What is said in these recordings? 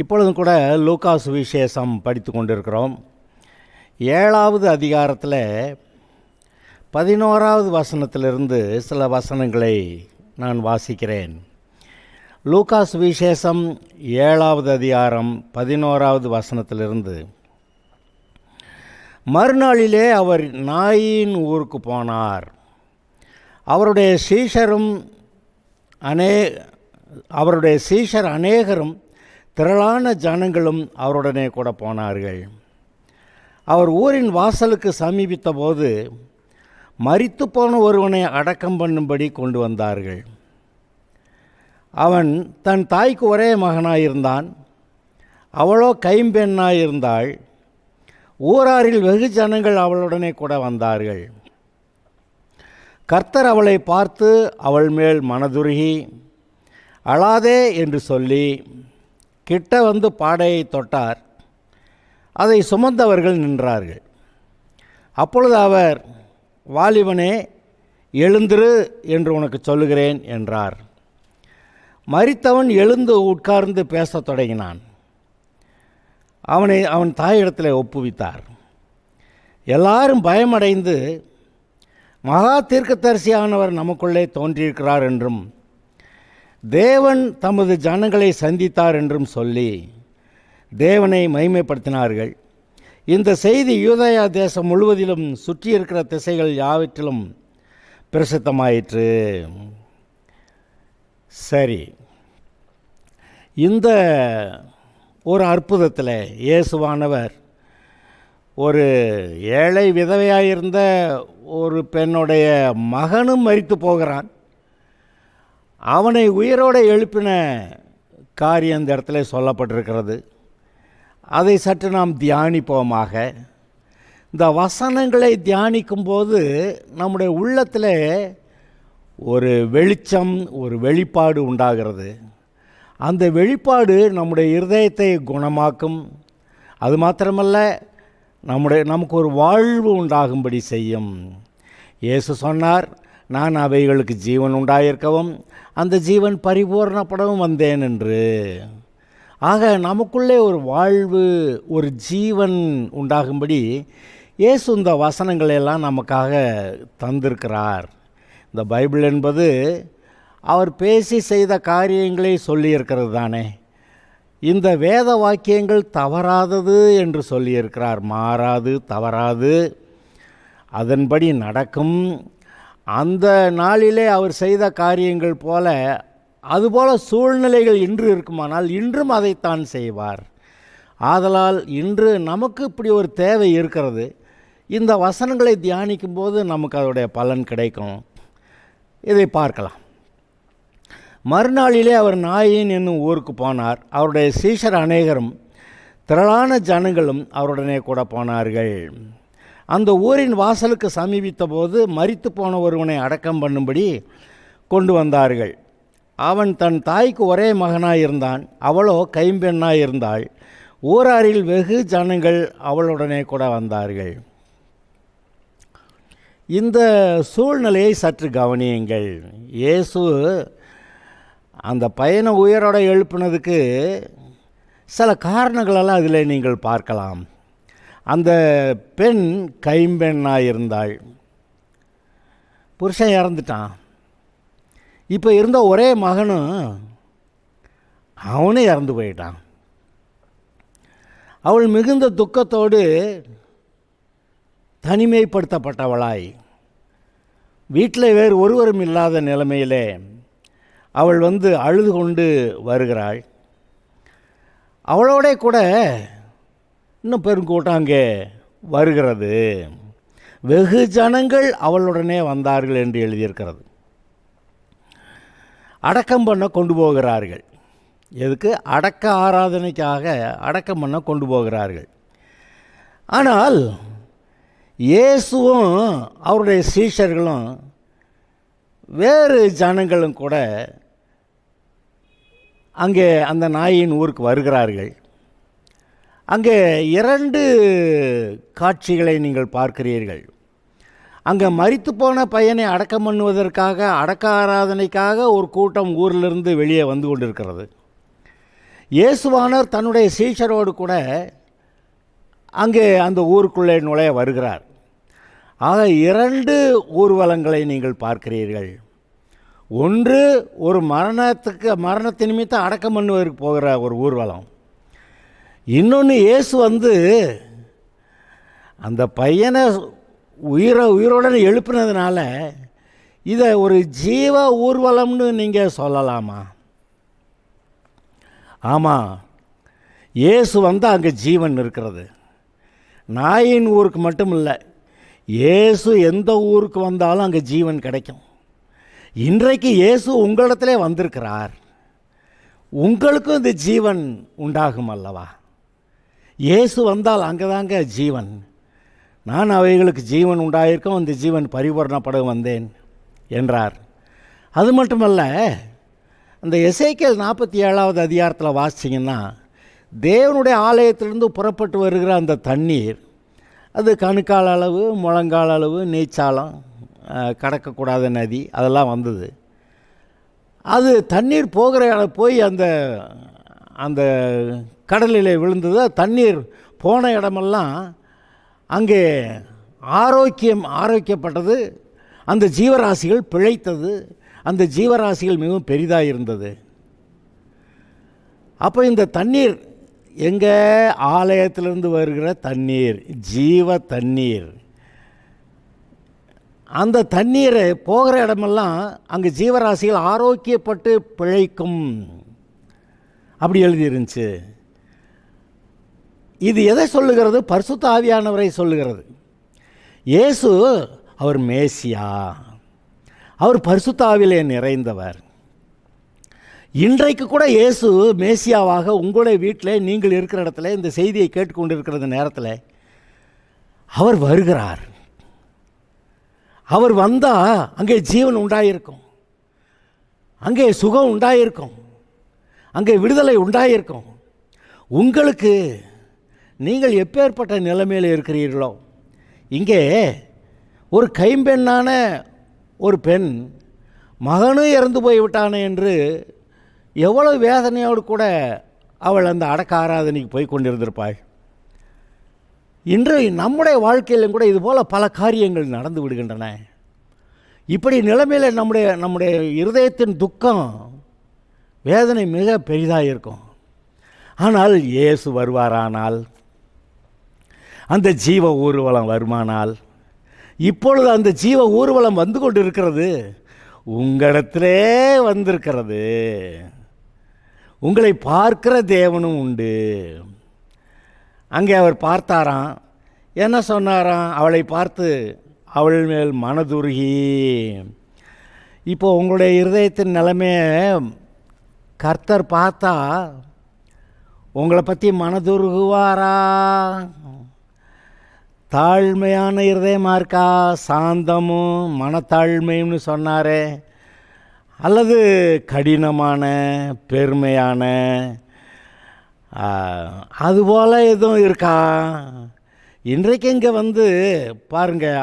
இப்பொழுதும் கூட லூக்கா சுவிசேஷம் படித்து கொண்டிருக்கிறோம். 7வது அதிகாரத்தில் 11வது வசனத்திலிருந்து சில வசனங்களை நான் வாசிக்கிறேன். லூக்கா சுவிசேஷம் 7வது அதிகாரம் 11வது வசனத்திலிருந்து. மறுநாளிலே அவர் நாயின் ஊருக்கு போனார். அவருடைய சீஷர் அநேகரும் திரளான ஜனங்களும் அவருடனே கூட போனார்கள். அவர் ஊரின் வாசலுக்கு சமீபித்த போது மரித்து போன ஒருவனை அடக்கம் பண்ணும்படி கொண்டு வந்தார்கள். அவன் தன் தாய்க்கு ஒரே மகனாயிருந்தான். அவளோ கைம்பெண்ணாயிருந்தாள். ஊராரில் வெகு ஜனங்கள் அவளுடனே கூட வந்தார்கள். கர்த்தர் அவளை பார்த்து அவள் மேல் மனதுருகி, அழாதே என்று சொல்லி கிட்ட வந்து பாடையை தொட்டார். அதை சுமந்தவர்கள் நின்றார்கள். அப்பொழுது அவர், வாலிபனே, எழுந்திரு என்று உனக்கு சொல்லுகிறேன் என்றார். மரித்தவன் எழுந்து உட்கார்ந்து பேசத் தொடங்கினான். அவன் தாயிடத்தில் ஒப்புவித்தார். எல்லாரும் பயமடைந்து, மகா தீர்க்கதரிசியானவர் நமக்குள்ளே தோன்றியிருக்கிறார் என்றும் தேவன் தமது ஜனங்களை சந்தித்தார் என்றும் சொல்லி தேவனை மகிமைப்படுத்தினார்கள். இந்த செய்தி யூதேயா தேசம் முழுவதிலும் சுற்றியிருக்கிற திசைகள் யாவற்றிலும் பிரசித்தமாயிற்று. சரி, இந்த ஒரு அற்புதத்தில் இயேசுவானவர் ஒரு ஏழை விதவையாயிருந்த ஒரு பெண்ணுடைய மகனும் மரித்து போகிறான். அவனை உயிரோடு எழுப்பின காரியம் இந்த இடத்துல சொல்லப்பட்டிருக்கிறது. அதை சற்று நாம் தியானிப்போமாக. இந்த வசனங்களை தியானிக்கும்போது நம்முடைய உள்ளத்தில் ஒரு வெளிச்சம், ஒரு வெளிப்பாடு உண்டாகிறது. அந்த வெளிப்பாடு நம்முடைய இருதயத்தை குணமாக்கும். அது மாத்திரமல்ல, நமக்கு ஒரு வாழ்வு உண்டாகும்படி செய்யும். இயேசு சொன்னார், நான் அவைகளுக்கு ஜீவன் உண்டாயிருக்கவும் அந்த ஜீவன் பரிபூர்ணப்படவும் வந்தேன் என்று. ஆக நமக்குள்ளே ஒரு வாழ்வு, ஒரு ஜீவன் உண்டாகும்படி இயேசு இந்த வசனங்களெல்லாம் நமக்காக தந்திருக்கிறார். இந்த பைபிள் என்பது அவர் பேசி செய்த காரியங்களை சொல்லியிருக்கிறது தானே. இந்த வேத வாக்கியங்கள் தவறாதது என்று சொல்லியிருக்கிறார். மாறாது, தவறாது, அதன்படி நடக்கும். அந்த நாளிலே அவர் செய்த காரியங்கள் போல, அதுபோல சூழ்நிலைகள் இன்று இருக்குமானால் இன்றும் அதைத்தான் செய்வார். ஆதலால் இன்று நமக்கு இப்படி ஒரு தேவை இருக்கிறது. இந்த வசனங்களை தியானிக்கும்போது நமக்கு அதோடைய பலன் கிடைக்கும். இதை பார்க்கலாம். மறுநாளிலே அவர் நாயின் என்னும் ஊருக்கு போனார். அவருடைய சீஷர் அநேகரும் திரளான ஜனங்களும் அவருடனே கூட போனார்கள். அந்த ஊரின் வாசலுக்கு சமீபித்த போது மரித்து போன ஒருவனை அடக்கம் பண்ணும்படி கொண்டு வந்தார்கள். அவன் தன் தாய்க்கு ஒரே மகனாயிருந்தான். அவளோ கைம்பெண்ணாயிருந்தாள். ஊராரில் வெகு ஜனங்கள் அவளுடனே கூட வந்தார்கள். இந்த சூழ்நிலையை சற்று கவனியுங்கள். இயேசு அந்த பையனை உயிரோட எழுப்பினதுக்கு சில காரணங்களெல்லாம் அதில் நீங்கள் பார்க்கலாம். அந்த பெண் கைம்பெண்ணாயிருந்தாள். புருஷன் இறந்துட்டான். இப்போ இருந்த ஒரே மகனும் அவனும் இறந்து போயிட்டான். அவள் மிகுந்த துக்கத்தோடு தனிமைப்படுத்தப்பட்டவளாய் வீட்டில் வேறு ஒருவரும் இல்லாத நிலைமையிலே அவள் அழுது கொண்டு வருகிறாள். அவளோட கூட இன்னும் பெருங்கூட்டம் அங்கே வருகிறது. வெகு ஜனங்கள் அவளுடனே வந்தார்கள் என்று எழுதியிருக்கிறது. அடக்கம் பண்ண கொண்டு போகிறார்கள். எதுக்கு? அடக்க ஆராதனைக்காக அடக்கம் பண்ண கொண்டு போகிறார்கள். ஆனால் இயேசுவும் அவருடைய சீஷர்களும் வேறு ஜனங்களும் கூட அங்கே அந்த நாயின் ஊருக்கு வருகிறார்கள். அங்கே 2 காட்சிகளை நீங்கள் பார்க்கிறீர்கள். அங்கே மரித்து போன பையனை அடக்கம் பண்ணுவதற்காக, அடக்க ஆராதனைக்காக ஒரு கூட்டம் ஊரிலிருந்து வெளியே வந்து கொண்டிருக்கிறது. இயேசுவானவர் தன்னுடைய சீஷரோடு கூட அங்கே அந்த ஊருக்குள்ளே நுழைய வருகிறார். ஆக 2 ஊர்வலங்களை நீங்கள் பார்க்கிறீர்கள். ஒன்று ஒரு மரணத்து நிமித்தம் அடக்கம் பண்ணுவதற்கு போகிற ஒரு ஊர்வலம். இன்னொன்று இயேசு வந்து அந்த பையனை உயிரோடு எழுப்பினதுனால இதை ஒரு ஜீவ ஊர்வலம்னு நீங்கள் சொல்லலாமா? ஆமாம், இயேசு வந்து அங்கே ஜீவன் இருக்கிறது. நாயின் ஊருக்கு மட்டும் இல்லை, இயேசு எந்த ஊருக்கு வந்தாலும் அங்கே ஜீவன் கிடைக்கும். இன்றைக்கு இயேசு உங்களிடத்திலே வந்திருக்கிறார். உங்களுக்கும் இந்த ஜீவன் உண்டாகும் அல்லவா? இயேசு வந்தால் அங்கே தாங்க ஜீவன். நான் அவைகளுக்கு ஜீவன் உண்டாயிருக்கும், அந்த ஜீவன் பரிபூரணப்பட வந்தேன் என்றார். அது மட்டுமல்ல, அந்த எசேக்கியேல் 47வது அதிகாரத்தில் வாசிச்சிங்கன்னா, தேவனுடைய ஆலயத்திலிருந்து புறப்பட்டு வருகிற அந்த தண்ணீர், அது கணுக்கால் அளவு, முழங்கால் அளவு, நீச்சாலம், கடக்கக்கூடாத நதி, அதெல்லாம் வந்தது. அது தண்ணீர் போய் அந்த அந்த கடலில் விழுந்தது. தண்ணீர் போன இடமெல்லாம் அங்கே ஆரோக்கியப்பட்டது. அந்த ஜீவராசிகள் பிழைத்தது. அந்த ஜீவராசிகள் மிகவும் பெரிதாக இருந்தது. அப்போ இந்த தண்ணீர் எங்கே? ஆலயத்திலிருந்து வருகிற தண்ணீர், ஜீவ தண்ணீர். அந்த தண்ணீரை போகிற இடமெல்லாம் அங்கே ஜீவராசிகள் ஆரோக்கியப்பட்டு பிழைக்கும், அப்படி எழுதியிருந்துச்சு. இது எதை சொல்லுகிறது? பரிசுத்த ஆவியானவரை சொல்லுகிறது. இயேசு அவர் மேசியா, அவர் பரிசுத்த ஆவியிலே நிறைந்தவர். இன்றைக்கு கூட இயேசு மேசியாவாக உங்களுடைய வீட்டில் நீங்கள் இருக்கிற இடத்துல இந்த செய்தியை கேட்டுக்கொண்டிருக்கிற நேரத்தில் அவர் வருகிறார். அவர் வந்தால் அங்கே ஜீவன் உண்டாயிருக்கும், அங்கே சுகம் உண்டாயிருக்கும், அங்கே விடுதலை உண்டாயிருக்கும். உங்களுக்கு நீங்கள் எப்பேற்பட்ட நிலைமையில் இருக்கிறீர்களோ, இங்கே ஒரு கைம்பெண்ணான ஒரு பெண் மகனும் இறந்து போய்விட்டானே என்று எவ்வளவு வேதனையோடு கூட அவள் அந்த அடக்க ஆராதனைக்கு போய் கொண்டிருந்திருப்பாள். இன்று நம்முடைய வாழ்க்கையிலும் கூட இதுபோல் பல காரியங்கள் நடந்து விடுகின்றன. இப்படி நிலைமையில் நம்முடைய இருதயத்தின் துக்கம், வேதனை மிக பெரிதாக இருக்கும். ஆனால் இயேசு வருவாரானால், அந்த ஜீவ ஊர்வலம் வருமானால், இப்பொழுது அந்த ஜீவ ஊர்வலம் வந்து கொண்டு இருக்கிறது, உங்களிடத்திலே வந்திருக்கிறது. உங்களை பார்க்கிற தேவனும் உண்டு. அங்கே அவர் பார்த்தாராம். என்ன சொன்னாராம்? அவளை பார்த்து அவள் மேல் மனதுருகி. இப்போ உங்களுடைய இருதயத்தின் நிலைமையை கர்த்தர் பார்த்தா உங்களை பற்றி மனதுருகுவாரா? தாழ்மையான இருதயமாக இருக்கா? சாந்தமும் மனத்தாழ்மையும்னு சொன்னாரே, அல்லது கடினமான பெருமையான அதுபோல் எதுவும் இருக்கா? இன்றைக்கு இங்கே வந்து பாருங்கள்,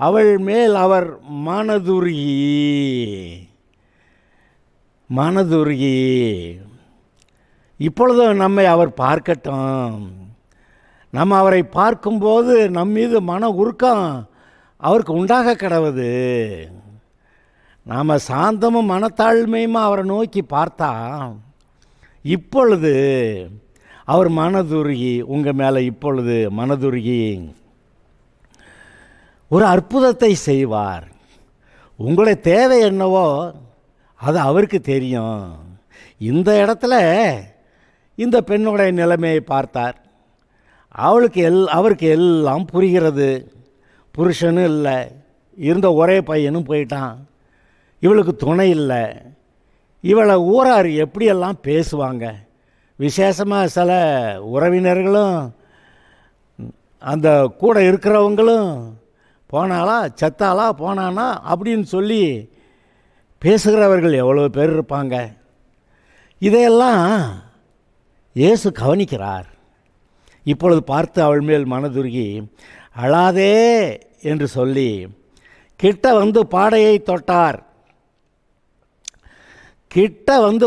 அவள் மேல் அவர் மனதுருகி இப்பொழுதும் நம்மை அவர் பார்க்கட்டும். நம்ம அவரை பார்க்கும்போது நம் மீது மன உருக்கம் அவருக்கு உண்டாக கிடவுது. நாம் சாந்தமும் மனத்தாழ்மையுமா அவரை நோக்கி பார்த்தா இப்பொழுது அவர் மனதுருகி, உங்கள் மேலே இப்பொழுது மனதுருகி ஒரு அற்புதத்தை செய்வார். உங்களுடைய தேவை என்னவோ அது அவருக்கு தெரியும். இந்த இடத்துல இந்த பெண்ணுடைய நிலைமையை பார்த்தார். அவருக்கு எல்லாம் புரிகிறது. புருஷனும் இல்லை, இருந்த ஒரே பையனும் போயிட்டான், இவளுக்கு துணை இல்லை. இவளை ஊரார் எப்படியெல்லாம் பேசுவாங்க. விசேஷமாக சில உறவினர்களும் அந்த கூட இருக்கிறவங்களும் போனாலா செத்தாலா போனானா அப்படின்னு சொல்லி பேசுகிறவர்கள் எவ்வளோ பேர் இருப்பாங்க. இதையெல்லாம் இயேசு கவனிக்கிறார். இப்பொழுது பார்த்து அவள் மேல் மனதுருகி, அழாதே என்று சொல்லி கிட்ட வந்து பாடையை தொட்டார். கிட்ட வந்து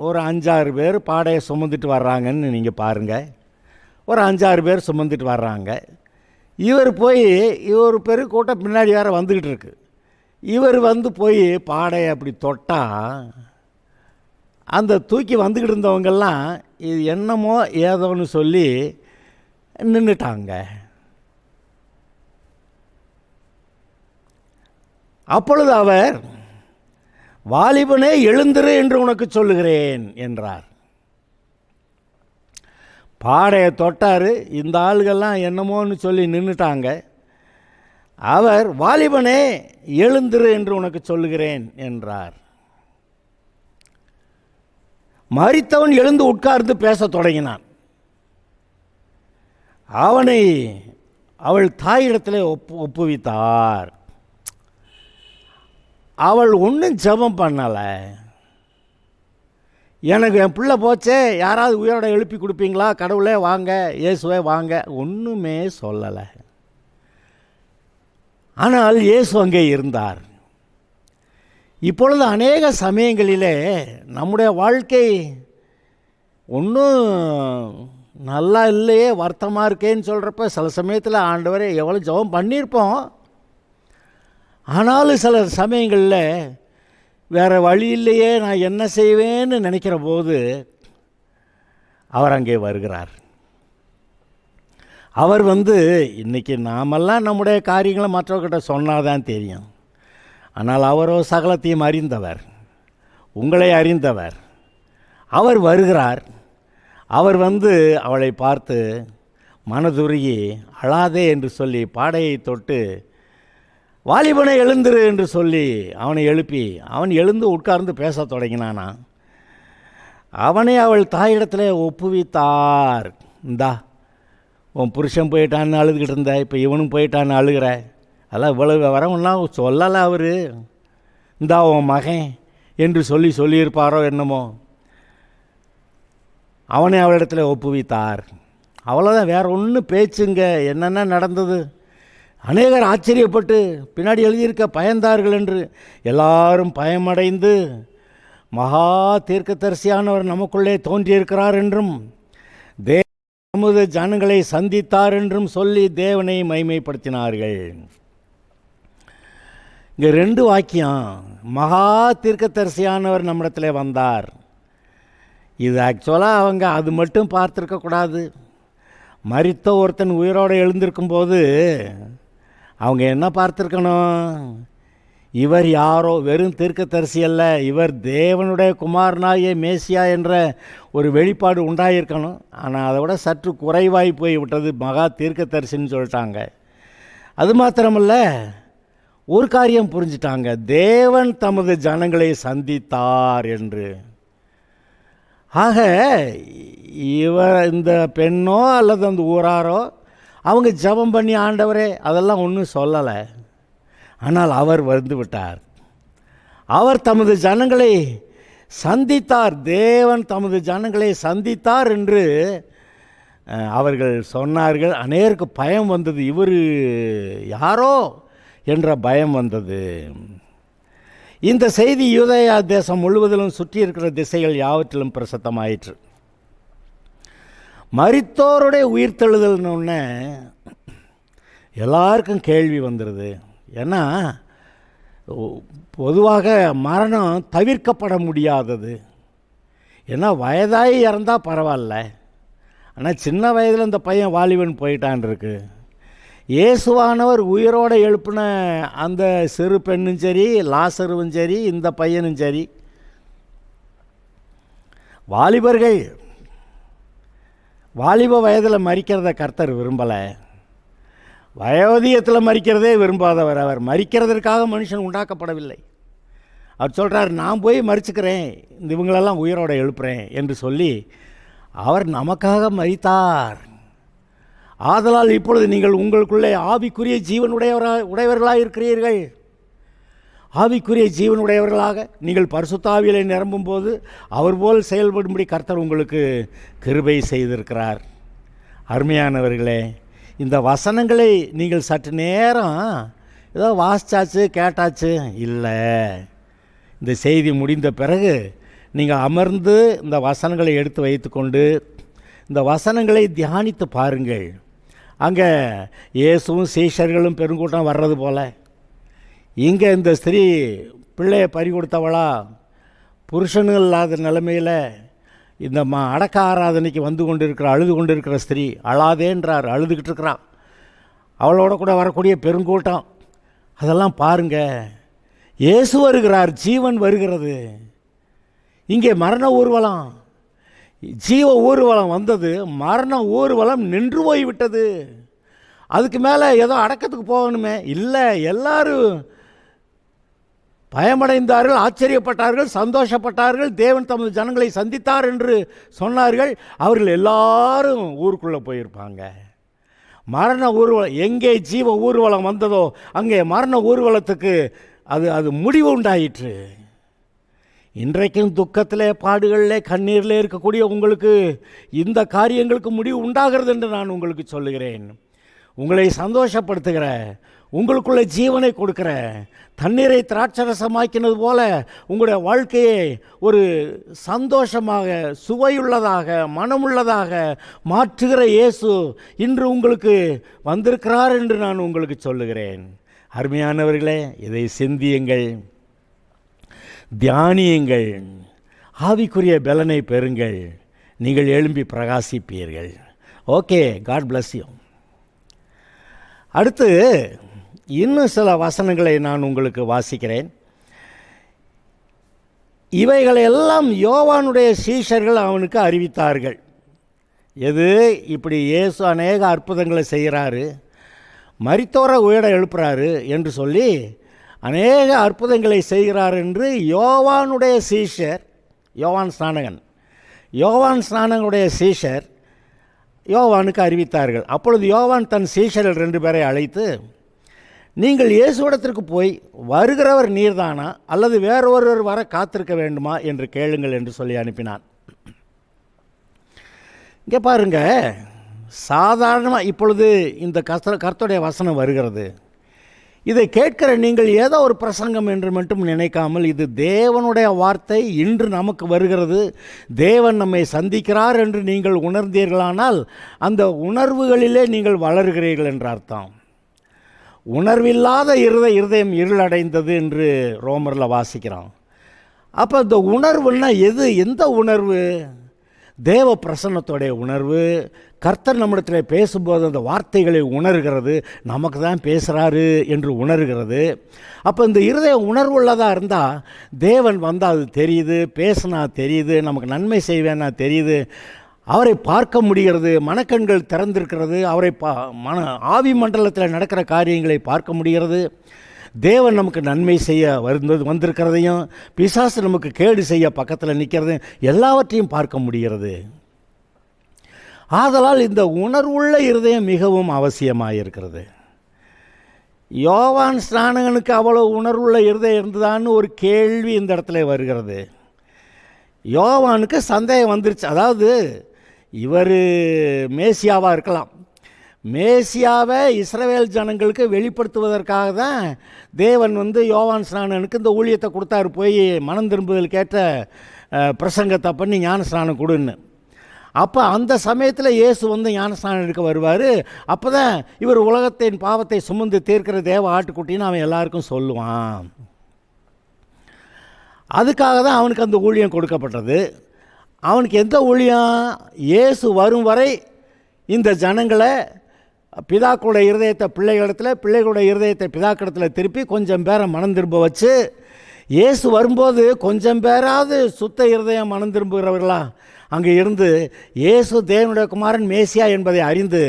ஒரு 5-6 பேர் பாடையை சுமந்துட்டு வர்றாங்கன்னு நீங்கள் பாருங்கள். ஒரு 5-6 பேர் சுமந்துட்டு வர்றாங்க. இவர் ஒரு பெரிய கூட்டம் பின்னாடி வேறு வந்துக்கிட்டு இருக்கு. இவர் போய் பாடையை அப்படி தொட்டால் அந்த தூக்கி வந்துக்கிட்டு இருந்தவங்கெல்லாம் இது என்னமோ ஏதோன்னு சொல்லி நின்றுட்டாங்க. அப்பொழுது அவர், வாலிபனே எழுந்திரு என்று உனக்கு சொல்லுகிறேன் என்றார். பாடையை தொட்டார். இந்த ஆளுகள்லாம் என்னமோன்னு சொல்லி நின்றுட்டாங்க. அவர், வாலிபனே எழுந்திரு என்று உனக்கு சொல்லுகிறேன் என்றார். மரித்தவன் எழுந்து உட்கார்ந்து பேசத் தொடங்கினான். அவனை அவள் தாயிடத்திலே ஒப்புவித்தார். அவள் ஒன்றும் ஜெபம் பண்ணலை. எனக்கு என் பிள்ளை போச்சே, யாராவது உயிரோட எழுப்பி கொடுப்பீங்களா, கடவுளே வாங்க, இயேசுவே வாங்க, ஒன்றுமே சொல்லலை. ஆனால் இயேசு அங்கே இருந்தார். இப்பொழுது அநேக சமயங்களிலே நம்முடைய வாழ்க்கை ஒன்றும் நல்லா இல்லையே, வருத்தமாக இருக்கேன்னு சொல்கிறப்ப சில சமயத்தில் ஆண்டவரே எவ்வளோ ஜெபம் பண்ணியிருப்போம். ஆனாலும் சில சமயங்களில் வேறு வழி இல்லையே, நான் என்ன செய்வேன்னு நினைக்கிற போது அவர் அங்கே வருகிறார். அவர் இன்றைக்கி நாமெல்லாம் நம்முடைய காரியங்களை மற்றவர்கிட்ட சொன்னால் தான் தெரியும். ஆனால் அவரோ சகலத்தையும் அறிந்தவர், உங்களை அறிந்தவர். அவர் வருகிறார். அவர் அவளை பார்த்து மனதுருகி அழாதே என்று சொல்லி பாடையை தொட்டு, வாலிபனை எழுந்திரு என்று சொல்லி அவனை எழுப்பி அவன் எழுந்து உட்கார்ந்து பேச தொடங்கினானா. அவனை அவள் தாயிடத்தில் ஒப்புவித்தார். இந்தா உன் புருஷன் போயிட்டான்னு அழுதுகிட்டு இருந்த, இப்போ இவனும் போயிட்டான்னு அழுகிற, அதெல்லாம் இவ்வளவு வரவுன்னா சொல்லலை அவர். இந்தா உன் மகன் என்று சொல்லியிருப்பாரோ என்னமோ. அவனை அவளிடத்தில் ஒப்புவித்தார். அவ்வளோதான், வேறு ஒன்றும் பேச்சுங்க. என்னென்ன நடந்தது? அநேகர் ஆச்சரியப்பட்டு பின்னாடி எழுதியிருக்க பயந்தார்கள் என்று எல்லாரும் பயமடைந்து, மகா தீர்க்கதரிசியானவர் நமக்குள்ளே தோன்றியிருக்கிறார் என்றும் தமது ஜனங்களை சந்தித்தார் என்றும் சொல்லி தேவனை மகிமைப்படுத்தினார்கள். இங்கே 2 வாக்கியம், மகா தீர்க்கதரிசியானவர் நம்மிடத்தில் வந்தார். இது ஆக்சுவலாக அவங்க அது மட்டும் பார்த்துருக்கக்கூடாது. மரித்த ஒருத்தன் உயிரோடு எழுந்திருக்கும்போது அவங்க என்ன பார்த்துருக்கணும்? இவர் யாரோ வெறும் தீர்க்கதரிசி அல்ல, இவர் தேவனுடைய குமாரனாகிய மேசியா என்ற ஒரு வெளிப்பாடு உண்டாயிருக்கணும். ஆனால் அதை விட சற்று குறைவாய் போய் விட்டது, மகா தீர்க்கதரிசின்னு சொல்லிட்டாங்க. அது மாத்திரமல்ல, ஒரு காரியம் புரிஞ்சிட்டாங்க, தேவன் தமது ஜனங்களை சந்தித்தார் என்று. ஆக இந்த பெண்ணோ அல்லது அந்த ஊராரோ அவங்க ஜெபம் பண்ணி ஆண்டவரே அதெல்லாம் ஒன்றும் சொல்லலை. ஆனால் அவர் விட்டார். அவர் தமது ஜனங்களை சந்தித்தார், தேவன் தமது ஜனங்களை சந்தித்தார் என்று அவர்கள் சொன்னார்கள். அநேருக்கு பயம் வந்தது, இவர் யாரோ என்ற பயம் வந்தது. இந்த செய்தி யூதேயா தேசம் முழுவதிலும் சுற்றி இருக்கிற திசைகள் யாவற்றிலும் பிரசித்தமாயிற்று. மரித்தோருடைய உயிர்த்தெழுதல்னு எல்லாருக்கும் கேள்வி வந்துடுது. ஏன்னா பொதுவாக மரணம் தவிர்க்கப்பட முடியாதது. ஏன்னா வயதாகி இறந்தால் பரவாயில்ல, ஆனால் சின்ன வயதில் இந்த பையன் வாலிபன் போயிட்டான் இருக்கு. இயேசுவானவர் உயிரோடு எழுப்பின அந்த சிறு பெண்ணும் சரி, லாசருவும் சரி, இந்த பையனும் சரி, வாலிபர்கள் வாலிப வயதில் மரிக்கிறத கர்த்தர் விரும்பலை. வயோதிகத்தில் மரிக்கிறதே விரும்பாதவர். அவர் மரிக்கிறதற்காக மனுஷன் உண்டாக்கப்படவில்லை. அவர் சொல்கிறார், நான் போய் மரிச்சுக்கிறேன், இந்த இவங்களெல்லாம் உயிரோடு எழுப்புறேன் என்று சொல்லி அவர் நமக்காக மரித்தார். ஆதலால் இப்பொழுது நீங்கள் உங்களுக்குள்ளே ஆவிக்குரிய உடையவர்களாக இருக்கிறீர்கள். ஆவிக்குரிய ஜீவனுடையவர்களாக நீங்கள் பரிசுத்த ஆவியிலே நிரம்பும் போது அவர் போல் செயல்படும்படி கர்த்தர் உங்களுக்கு கிருபை செய்திருக்கிறார். அருமையானவர்களே, இந்த வசனங்களை நீங்கள் சற்று நேரம் ஏதோ வாசிச்சாச்சு கேட்டாச்சு இல்லை. இந்த செய்தி முடிந்த பிறகு நீங்கள் அமர்ந்து இந்த வசனங்களை எடுத்து வைத்துக்கொண்டு இந்த வசனங்களை தியானித்து பாருங்கள். அங்கே இயேசுவும் சீஷர்களும் பெருங்கூட்டம் வர்றது போல் இங்கே இந்த ஸ்திரீ பிள்ளையை பறி கொடுத்தவளா புருஷனும் இல்லாத நிலைமையில் இந்த அடக்க ஆராதனைக்கு வந்து கொண்டு இருக்கிற அழுது கொண்டு இருக்கிற ஸ்திரீ அழாதேன்றார், அழுதுகிட்டு இருக்கிறான். அவளோட கூட வரக்கூடிய பெருங்கூட்டம் அதெல்லாம் பாருங்க. இயேசு வருகிறார், ஜீவன் வருகிறது. இங்கே மரண ஊர்வலம், ஜீவ ஊர்வலம் வந்தது, மரண ஊர்வலம் நின்று போய்விட்டது. அதுக்கு மேலே ஏதோ அடக்கத்துக்கு போகணுமே, இல்லை. எல்லாரும் பயமடைந்தார்கள், ஆச்சரியப்பட்டார்கள், சந்தோஷப்பட்டார்கள். தேவன் தமது ஜனங்களை சந்தித்தார் என்று சொன்னார்கள். அவர்கள் எல்லாரும் ஊருக்குள்ளே போயிருப்பாங்க. மரண ஊர்வலம், எங்கே ஜீவ ஊர்வலம் வந்ததோ அங்கே மரண ஊர்வலத்துக்கு அது முடிவு உண்டாயிற்று. இன்றைக்கும் துக்கத்திலே, பாடுகளிலே, கண்ணீரிலே இருக்கக்கூடிய உங்களுக்கு இந்த காரியங்களுக்கு முடிவு உண்டாகிறது என்று நான் உங்களுக்கு சொல்லுகிறேன். உங்களை சந்தோஷப்படுத்துகிற, உங்களுக்குள்ள ஜீவனை கொடுக்கிற, தண்ணீரை திராட்சரசமாக்கினது போல உங்களுடைய வாழ்க்கையை ஒரு சந்தோஷமாக, சுவையுள்ளதாக, மனமுள்ளதாக மாற்றுகிற இயேசு இன்று உங்களுக்கு வந்திருக்கிறார் என்று நான் உங்களுக்கு சொல்லுகிறேன். அருமையானவர்களே, இதை சிந்தியுங்கள், தியானியுங்கள், ஆவிக்குரிய பலனை பெறுங்கள். நீங்கள் எழும்பி பிரகாசிப்பீர்கள். Okay, God bless you. அடுத்து இன்னும் சில வசனங்களை நான் உங்களுக்கு வாசிக்கிறேன். இவைகளெல்லாம் யோவானுடைய சீஷர்கள் அவனுக்கு அறிவித்தார்கள். எது? இப்படி இயேசு அநேக அற்புதங்களை செய்கிறாரு, மரித்தோரை உயிரை எழுப்புறாரு என்று சொல்லி அநேக அற்புதங்களை செய்கிறார் என்று யோவானுடைய சீஷர், யோவான் ஸ்நானகனுடைய சீஷர் யோவானுக்கு அறிவித்தார்கள். அப்பொழுது யோவான் தன் சீஷர்கள் 2 பேரை அழைத்து, நீங்கள் இயேசுவிடத்திற்கு போய் வருகிறவர் நீர்தானா அல்லது வேறொருவர் வர காத்திருக்க வேண்டுமா என்று கேளுங்கள் என்று சொல்லி அனுப்பினான். இங்கே பாருங்க, சாதாரணமாக இப்பொழுது இந்த கர்த்தருடைய வசனம் வருகிறது. இதை கேட்கிற நீங்கள் ஏதோ ஒரு பிரசங்கம் என்று மட்டும் நினைக்காமல், இது தேவனுடைய வார்த்தை, இன்று நமக்கு வருகிறது, தேவன் நம்மை சந்திக்கிறார் என்று நீங்கள் உணர்ந்தீர்களானால் அந்த உணர்வுகளிலே நீங்கள் வளர்கிறீர்கள் என்ற அர்த்தம். உணர்வில்லாத இருதயம் இருளடைந்தது என்று ரோமரில் வாசிக்கிறோம். அப்போ இந்த உணர்வுன்னா எது? எந்த உணர்வு? தேவ பிரசன்னத்தோடைய உணர்வு. கர்த்தர் நம்மிடத்தில் பேசும்போது அந்த வார்த்தைகளை உணர்கிறது, நமக்கு தான் பேசுகிறாரு என்று உணர்கிறது. அப்போ இந்த இருதயம் உணர்வுள்ளதாக இருந்தால் தேவன் வந்தால் அது தெரியுது, பேசினா தெரியுது, நமக்கு நன்மை செய்வேன்னா தெரியுது, அவரை பார்க்க முடிகிறது, மனக்கண்கள் திறந்திருக்கிறது, அவரை ஆவி மண்டலத்தில் நடக்கிற காரியங்களை பார்க்க முடிகிறது. தேவன் நமக்கு நன்மை செய்ய வந்திருக்கிறதையும், பிசாசு நமக்கு கேடு செய்ய பக்கத்தில் நிற்கிறதையும் எல்லாவற்றையும் பார்க்க முடிகிறது. ஆதலால் இந்த உணர்வுள்ள இருதயம் மிகவும் அவசியமாக இருக்கிறது. யோவான் ஸ்நானகனுக்கு அவ்வளோ உணர்வுள்ள இருதயம் இருந்ததான்னு ஒரு கேள்வி இந்த இடத்துல வருகிறது. யோவானுக்கு சந்தேகம் வந்துருச்சு. அதாவது இவர் மேசியாவாக இருக்கலாம், மேசியாவை இஸ்ரவேல் ஜனங்களுக்கு வெளிப்படுத்துவதற்காக தான் தேவன் யோவான் ஸ்நானனுக்கு இந்த ஊழியத்தை கொடுத்தாரு, போய் மனம் திரும்புதல் கேட்ட பிரசங்கத்தை பண்ணி ஞானஸ்நானம் கொடுன்னு. அப்போ அந்த சமயத்தில் இயேசு ஞானஸ்நானம் எடுக்க வருவார். அப்போ தான் இவர் உலகத்தின் பாவத்தை சுமந்து தீர்க்கிற தேவ ஆட்டுக்குட்டின்னு அவன் எல்லாருக்கும் சொல்லுவான். அதுக்காக தான் அவனுக்கு அந்த ஊழியம் கொடுக்கப்பட்டது. அவனுக்கு எந்த ஊழியம்? இயேசு வரும் வரை இந்த ஜனங்களை பிதாக்களுடைய இருதயத்தை பிள்ளைகளிடத்தில், பிள்ளைகளுடைய இருதயத்தை பிதாக்களிடத்தில் திருப்பி கொஞ்சம் பேரை மனம் திரும்ப வச்சு, இயேசு வரும்போது கொஞ்சம் பேராவது சுத்த இருதயம் மனம் திரும்புகிறவர்களா அங்கே இருந்து இயேசு தேவனுடைய குமாரன் மேசியா என்பதை அறிந்து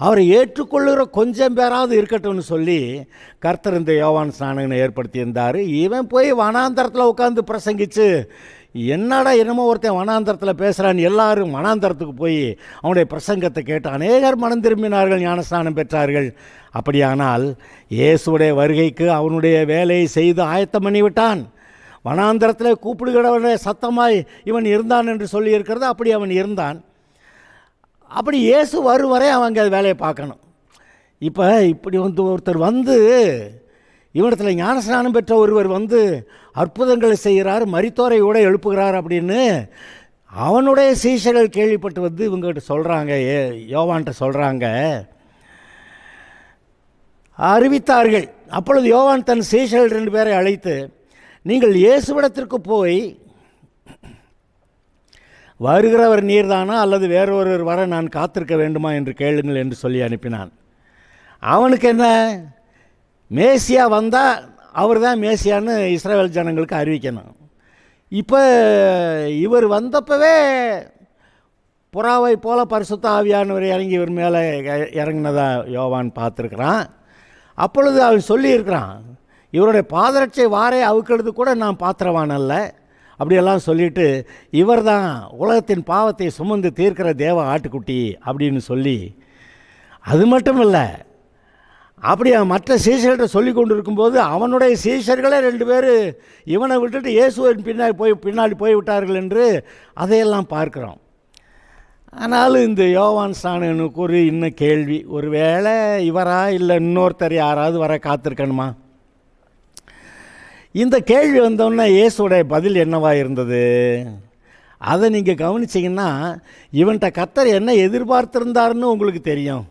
அவரை ஏற்றுக்கொள்ளுகிற கொஞ்சம் பேராவது இருக்கட்டும்னு சொல்லி கர்த்தர் இந்த யோவான் ஸ்நானகனை ஏற்படுத்தியிருந்தார். இவன் போய் வனாந்தரத்தில் உட்காந்து பிரசங்கிச்சு, என்னடா என்னமோ ஒருத்தன் வனாந்தரத்தில் பேசுகிறான்னு எல்லாரும் வனாந்தரத்துக்கு போய் அவனுடைய பிரசங்கத்தை கேட்டு அநேகர் மனம் திரும்பினார்கள், ஞானஸ்நானம் பெற்றார்கள். அப்படியானால் இயேசுடைய வருகைக்கு அவனுடைய வேலையை செய்து ஆயத்தம் பண்ணிவிட்டான். வனாந்தரத்தில் கூப்பிடுகிறவனுடைய சத்தமாய் இவன் இருந்தான் என்று சொல்லியிருக்கிறது. அப்படி அவன் இருந்தான். அப்படி இயேசு வரும் வரை அவங்க அது வேலையை பார்க்கணும். இப்போ இப்படி ஒருத்தர் இவனிடத்தில் ஞானஸ்நானம் பெற்ற ஒருவர் வந்து அற்புதங்களை செய்கிறார், மரித்தோரை கூட எழுப்புகிறார் அப்படின்னு அவனுடைய சீஷர்கள் கேள்விப்பட்டு வந்து இவங்ககிட்ட சொல்கிறாங்க, யோவான்கிட்ட சொல்கிறாங்க, அறிவித்தார்கள். அப்பொழுது யோவான் தன் சீஷர்கள் 2 பேரை அழைத்து, நீங்கள் இயேசுவிடத்திற்கு போய், வருகிறவர் நீர்தானா அல்லது வேறொருவர் வர நான் காத்திருக்க வேண்டுமா என்று கேளுங்கள் என்று சொல்லி அனுப்பினான். அவனுக்கு என்ன, மேசியா வந்தால் அவர் தான் மேசியான்னு இஸ்ரவேல் ஜனங்களுக்கு அறிவிக்கணும். இப்போ இவர் வந்தப்பவே புறாவை போல பரிசுத்த ஆவியானவர் இறங்கி இவர் மேலே இறங்கினதா யோவான் பார்த்துருக்குறான். அப்பொழுது அவன் சொல்லியிருக்கிறான், இவருடைய பாதரட்சை வாரை அவுக்கிறது கூட நான் பாத்திரவான் அல்ல அப்படியெல்லாம் சொல்லிவிட்டு, இவர் தான் உலகத்தின் பாவத்தை சுமந்து தீர்க்கிற தேவ ஆட்டுக்குட்டி அப்படின்னு சொல்லி, அது மட்டும் இல்லை, அப்படி மற்ற சீஷர்கிட்ட சொல்லி கொண்டு இருக்கும்போது அவனுடைய சீஷர்களே 2 பேர் இவனை விட்டுட்டு இயேசுவின் பின்னாடி போய்விட்டார்கள் என்று அதையெல்லாம் பார்க்குறோம். ஆனாலும் இந்த யோவான் ஸ்நானகனுக்கு ஒரு இன்னும் கேள்வி, ஒருவேளை இவரா இல்லை இன்னொருத்தர் யாராவது வர காத்திருக்கணுமா? இந்த கேள்வி வந்தோடனே இயேசுடைய பதில் என்னவாக இருந்தது அதை நீங்கள் கவனிச்சிங்கன்னா, இவன்கிட்ட கர்த்தர் என்ன எதிர்பார்த்திருந்தாருன்னு உங்களுக்கு தெரியும்.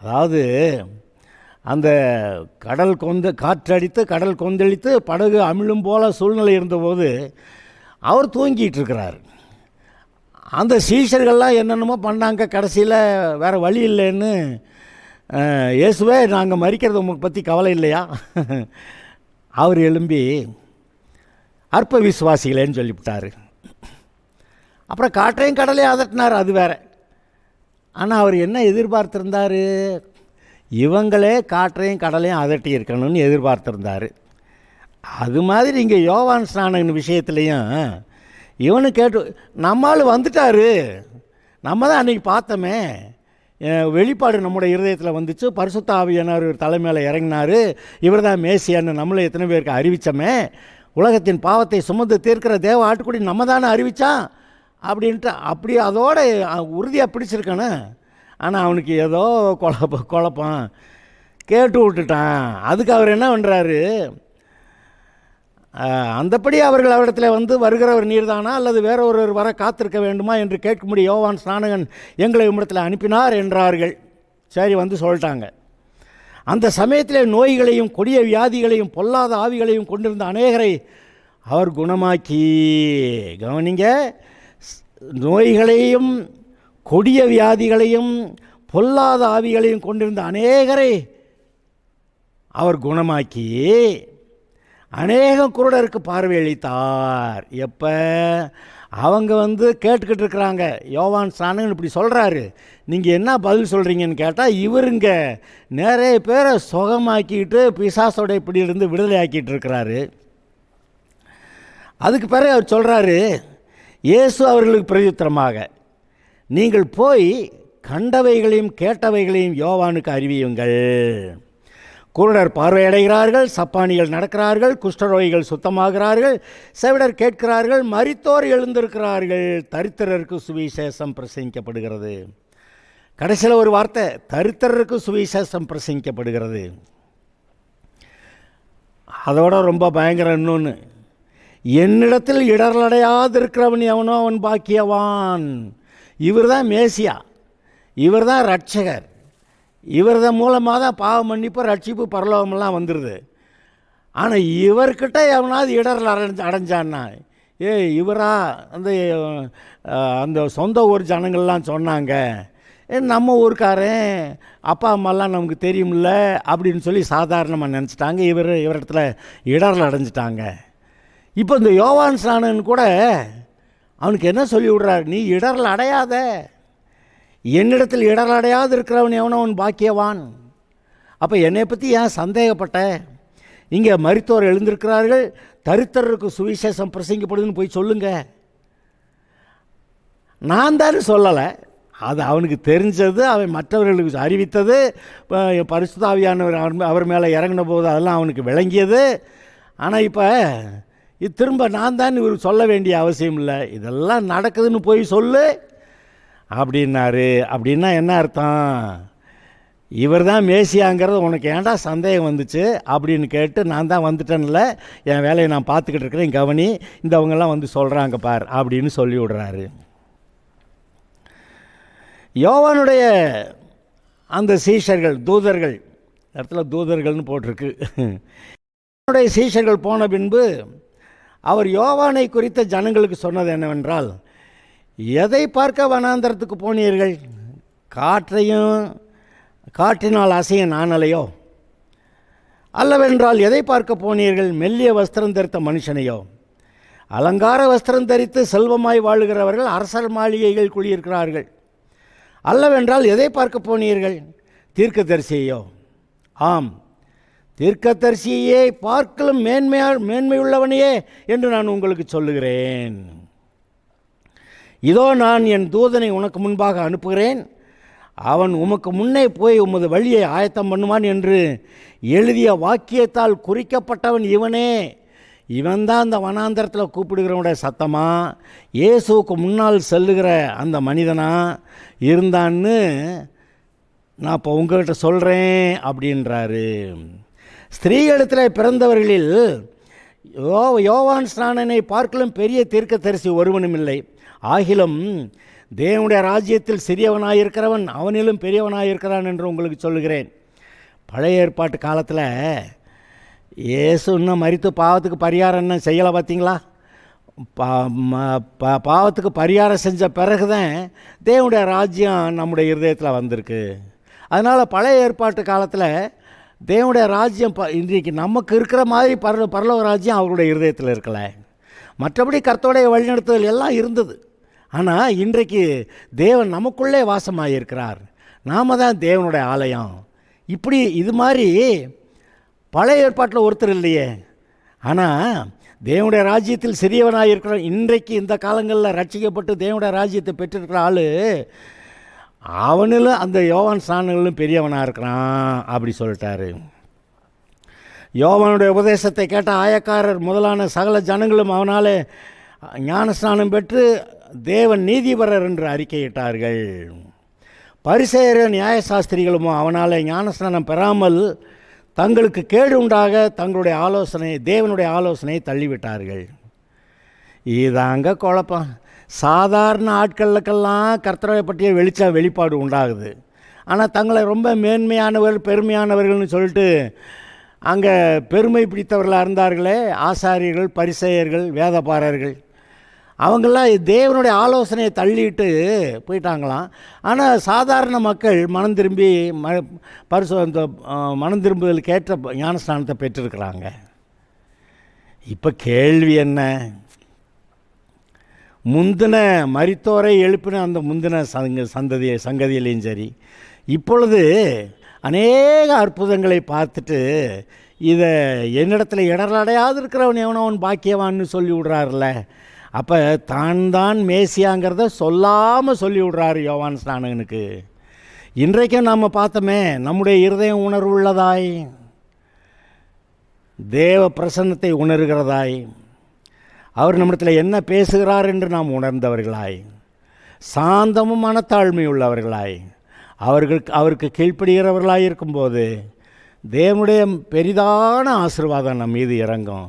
அதாவது அந்த காற்றடித்து கடல் கொந்தளித்து படகு அமிழும் போல சூழ்நிலை இருந்தபோது அவர் தூங்கிட்டு இருக்கிறார். அந்த சீஷர்கள்லாம் என்னென்னமோ பண்ணாங்க. கடைசியில் வேறு வழி இல்லைன்னு, இயேசுவே நாங்கள் மரிக்கிறது உங்களுக்கு பற்றி கவலை இல்லையா? அவர் எழும்பி அற்ப விசுவாசிகளேன்னு சொல்லிவிட்டார். அப்புறம் காற்றையும் கடலையும் அதட்டினார், அது வேற. ஆனால் அவர் என்ன எதிர்பார்த்துருந்தார்? இவங்களே காற்றையும் கடலையும் அதட்டி இருக்கணும்னு எதிர்பார்த்துருந்தார். அது மாதிரி இங்கே யோவான் ஸ்நானகன் விஷயத்துலேயும் இவனு கேட்டு, நம்மால் வந்துட்டார், நம்ம தான் அன்றைக்கி பார்த்தோமே, வெளிப்பாடு நம்முடைய இருதயத்தில் வந்துச்சு, பரிசுத்த ஆவியானவர் தலைமையில் இறங்கினார், இவர் தான் மேசியான்னு நம்மளை எத்தனை பேருக்கு அறிவித்தோமே, உலகத்தின் பாவத்தை சுமந்து தீர்க்கிற தேவ ஆட்டுக்குடி நம்ம தானே அறிவித்தான் அப்படின்ட்டு அப்படி அதோட உறுதியாக பிடிச்சிருக்கானே. ஆனால் அவனுக்கு ஏதோ குழப்பம் கேட்டு விட்டுட்டான். அதுக்கு அவர் என்ன பண்ணுறாரு, அந்தப்படி அவர்கள் அவரிடத்தில் வந்து வருகிறவர் நீர்தானா அல்லது வேற ஒருவர் வர காத்திருக்க வேண்டுமா என்று கேட்கும்படி யோவான் ஸ்நானகன் எங்களை உம்மிடத்தில் அனுப்பினார் என்றார்கள். சரி, வந்து சொல்லிட்டாங்க. அந்த சமயத்தில் நோய்களையும் கொடிய வியாதிகளையும் பொல்லாத ஆவிகளையும் கொண்டிருந்த அநேகரை அவர் குணமாக்கி, கவனிங்க, நோய்களையும் கொடிய வியாதிகளையும் பொல்லாத ஆவிகளையும் கொண்டிருந்த அநேகரை அவர் குணமாக்கி அநேக குருடருக்கு பார்வையளித்தார். எப்போ அவங்க வந்து கேட்டுக்கிட்டு இருக்கிறாங்க, யோவான் ஸ்நானகன் இப்படி சொல்கிறாரு, நீங்கள் என்ன பதில் சொல்கிறீங்கன்னு கேட்டால், இவருங்க நிறைய பேரை சுகமாக்கிட்டு பிசாசோட இப்படியிருந்து விடுதலை ஆக்கிட்டு இருக்கிறாரு. அதுக்கு பிறகு அவர் சொல்கிறாரு, இயேசு அவர்களுக்கு பிரதியுத்தரமாக, நீங்கள் போய் கண்டவைகளையும் கேட்டவைகளையும் யோவானுக்கு அறிவியுங்கள். குருடர் பார்வையடைகிறார்கள், சப்பானிகள் நடக்கிறார்கள், குஷ்டரோகிகள் சுத்தமாகிறார்கள், செவிடர் கேட்கிறார்கள், மரித்தோர் எழுந்திருக்கிறார்கள், தரித்திரருக்கு சுவிசேஷம் பிரசங்கிக்கப்படுகிறது. கடைசியில் ஒரு வார்த்தை, தரித்திரருக்கு சுவிசேஷம் பிரசங்கிக்கப்படுகிறது. அதோட ரொம்ப பயங்கரம் இன்னொன்று, என்னிடத்தில் இடரலடையாதிருக்கிறவன் எவனோ அவன் பாக்கியவான். இவர் தான் மேசியா, இவர் தான் ரட்சகர், இவரது மூலமாக தான் பாவ மன்னிப்பு ரட்சிப்பு பரலோகமெல்லாம் வந்துடுது. ஆனால் இவர்கிட்ட எவனாவது இடரில் அடைஞ்சான்னா, இவரா அந்த சொந்த ஊர் ஜனங்கள்லாம் சொன்னாங்க, நம்ம ஊருக்காரன் அப்பா அம்மாலாம் நமக்கு தெரியுமில்ல அப்படின்னு சொல்லி சாதாரணமாக நினச்சிட்டாங்க, இவரிடத்துல இடரில் அடைஞ்சிட்டாங்க. இப்போ இந்த யோவான் ஸ்நானகன் கூட அவனுக்கு என்ன சொல்லி விடுறார், நீ இடரில் அடையாத, என்னிடத்தில் இடரில் அடையாது இருக்கிறவன் எவனோ அவன் பாக்கியவான். அப்போ என்னை பற்றி ஏன் சந்தேகப்பட்ட? இங்கே மரித்தோர் எழுந்திருக்கிறார்கள், தரித்திரருக்கு சுவிசேஷம் பிரசங்கிக்கப்படுதுன்னு போய் சொல்லுங்க. நான் தானே சொல்லலை, அது அவனுக்கு தெரிஞ்சது, அவன் மற்றவர்களுக்கு அறிவித்தது, பரிசுத்த ஆவியானவர் அவர் மேலே இறங்கின போது அதெல்லாம் அவனுக்கு விளங்கியது. ஆனால் இப்போ இது திரும்ப நான் தான் இவர் சொல்ல வேண்டிய அவசியம் இல்லை, இதெல்லாம் நடக்குதுன்னு போய் சொல்லு அப்படின்னாரு. அப்படின்னா என்ன அர்த்தம்? இவர் தான் மேசியாங்கிறது உனக்கு ஏன்டா சந்தேகம் வந்துச்சு அப்படின்னு கேட்டு, நான் தான் வந்துட்டேன்ல, என் வேலையை நான் பார்த்துக்கிட்டு இருக்கிறேன், கவனி, இந்தவங்கெல்லாம் வந்து சொல்கிறாங்க பார் அப்படின்னு சொல்லி விடுறாரு. யோவானுடைய அந்த சீஷர்கள், தூதர்கள், இடத்துல தூதர்கள்னு போட்டிருக்கு, யோவானுடைய சீஷர்கள் போன பின்பு அவர் யோவானை குறித்த ஜனங்களுக்கு சொன்னது என்னவென்றால், எதை பார்க்க வனாந்தரத்துக்கு போனீர்கள்? காற்றினால் அசையும் நாணலையோ? அல்லவென்றால் எதை பார்க்க போனீர்கள்? மெல்லிய வஸ்திரம் தரித்த மனுஷனையோ? அலங்கார வஸ்திரம் தரித்து செல்வமாய் வாழுகிறவர்கள் அரசர் மாளிகைகள் குடியிருக்கிறார்கள். அல்லவென்றால் எதை பார்க்க போனீர்கள்? தீர்க்கதரிசியையோ? ஆம், தீர்க்கதரிசியை பார்க்கலும் மேன்மையுள்ளவனையே என்று நான் உங்களுக்கு சொல்லுகிறேன். இதோ நான் என் தூதனை உனக்கு முன்பாக அனுப்புகிறேன், அவன் உமக்கு முன்னே போய் உமது வழியை ஆயத்தம் பண்ணுவான் என்று எழுதிய வாக்கியத்தால் குறிக்கப்பட்டவன் இவனே. இவன்தான் அந்த வனாந்தரத்தில் கூப்பிடுகிறவனுடைய சத்தமா, இயேசுவுக்கு முன்னால் செல்லுகிற அந்த மனிதனா இருந்தான்னு நான் இப்போ உங்கள்கிட்ட சொல்கிறேன் அப்படின்றாரு. ஸ்திரீகளிடத்தில் பிறந்தவர்களில் யோவான் ஸ்நானனை பார்க்கலும் பெரிய தீர்க்கதரிசி ஒருவனும் இல்லை. ஆகிலும் தேவனுடைய ராஜ்யத்தில் சிறியவனாயிருக்கிறவன் அவனிலும் பெரியவனாயிருக்கிறான் என்று உங்களுக்கு சொல்லுகிறேன். பழைய ஏற்பாட்டு காலத்தில் இயேசு இன்னும் மரித்து பாவத்துக்கு பரிகாரம் என்ன செய்யலை பார்த்தீங்களா? பாவத்துக்கு பரிகாரம் செஞ்ச பிறகு தான் தேவனுடைய ராஜ்யம் நம்முடைய இருதயத்தில் வந்திருக்கு. அதனால் பழைய ஏற்பாட்டு காலத்தில் தேவனுடைய ராஜ்யம் இன்றைக்கு நமக்கு இருக்கிற மாதிரி பரலோக ராஜ்யம் அவருடைய இருதயத்தில் இருக்கலை. மற்றபடி கர்த்தருடைய வழிநடத்துதல் எல்லாம் இருந்தது. ஆனால் இன்றைக்கு தேவன் நமக்குள்ளே வாசமாயிருக்கிறார். நாம் தான் தேவனுடைய ஆலயம். இப்படி இது மாதிரி பழைய ஏற்பாட்டில் ஒருத்தர் இல்லையே. ஆனால் தேவனுடைய ராஜ்யத்தில் சிறியவனாக இருக்கிற இன்றைக்கு இந்த காலங்களில் ரட்சிக்கப்பட்டு தேவனுடைய ராஜ்யத்தை பெற்றிருக்கிற ஆள் அவனிலும் அந்த யோவான் ஸ்நானங்களும் பெரியவனாக இருக்கிறான் அப்படி சொல்லிட்டாரு. யோவானுடைய உபதேசத்தை கேட்ட ஆயக்காரர் முதலான சகல ஜனங்களும் அவனால் ஞானஸ்நானம் பெற்று தேவன் நீதிபரர் என்று அறிக்கையிட்டார்கள். பரிசேயர் நியாயசாஸ்திரிகளுமோ அவனால் ஞானஸ்நானம் பெறாமல் தங்களுக்கு கேடு உண்டாக தங்களுடைய தேவனுடைய ஆலோசனையை தள்ளிவிட்டார்கள். இதாங்க குழப்பம். சாதாரண ஆட்களுக்கெல்லாம் கர்த்தரை பற்றிய வெளிப்பாடு உண்டாகுது. ஆனால் தங்களை ரொம்ப மேன்மையானவர்கள் பெருமையானவர்கள்னு சொல்லிட்டு அங்கே பெருமை பிடித்தவர்களாக இருந்தார்களே ஆசாரியர்கள், பரிசேயர்கள், வேதபாரர்கள், அவங்களாம் தேவனுடைய ஆலோசனையை தள்ளிட்டு போயிட்டாங்களாம். ஆனால் சாதாரண மக்கள் மனம் திரும்புதலுக்கு ஏற்ற ஞானஸ்நானத்தை பெற்றிருக்கிறாங்க. இப்போ கேள்வி என்ன? முந்தின மரித்தோரை எழுப்பின அந்த முந்தின சங்கதியிலையும் சரி, இப்பொழுது அநேக அற்புதங்களை பார்த்துட்டு இதை என்னிடத்துல இடரடையாது இருக்கிறவன் எவனவன் பாக்கியவான்னு சொல்லி விடுறாருல. அப்போ தான் மேசியாங்கிறத சொல்லாமல் சொல்லி விடுறாரு யோவான் ஸ்நானகனுக்கு. இன்றைக்கும் நாம் பார்த்தோமே, நம்முடைய இருதயம் உணர்வுள்ளதாய், தேவ பிரசன்னத்தை உணர்கிறதாய், அவர் நம்மிடத்தில் என்ன பேசுகிறார் என்று நாம் உணர்ந்தவர்களாய், சாந்தமும் மனத்தாழ்மை உள்ளவர்களாய், அவருக்கு கீழ்ப்படுகிறவர்களாக இருக்கும்போது தேவனுடைய பெரிதான ஆசீர்வாதம் நம் மீது இறங்கும்.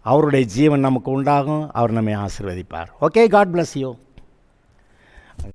அவருடைய ஜீவன் நமக்கு உண்டாகும். அவர் நம்மை ஆசீர்வதிப்பார். Okay, God bless you.